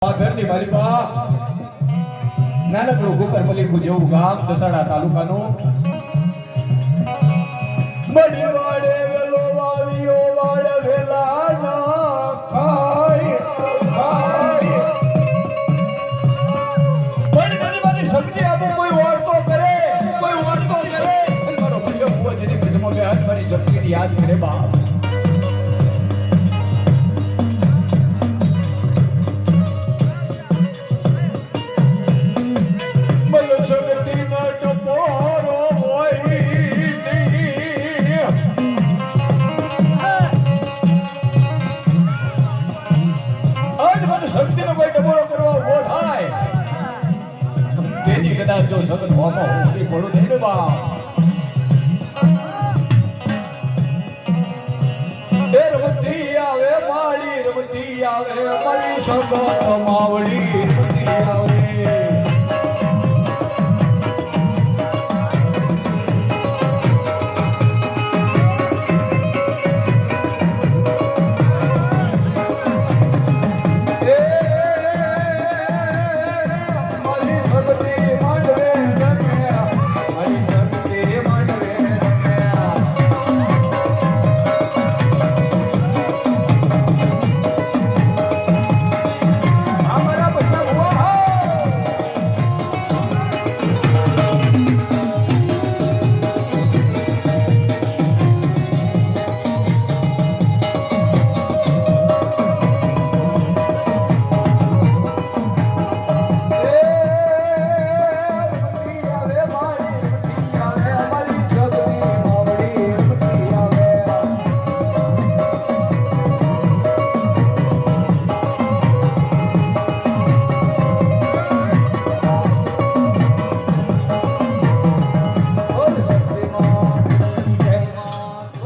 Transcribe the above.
ઘરની માલિકા નાનકડું કુકરપલ્લી જેવું ગામ દસાડા તાલુકાનું બડી વાડે વેલો વાવીઓ વાડ વેલા ના ખાય ખાય બડી બધી શક્તિ આપો કોઈ વાર્તો કરે અને મારો બિશપ હોય જેની કદમો બે હાથ મારી શક્તિની યાદ કરે બાપ જો સગન હોમાં ઉભી પડું થઈને બા રમતી આવે માળી સગન માવડી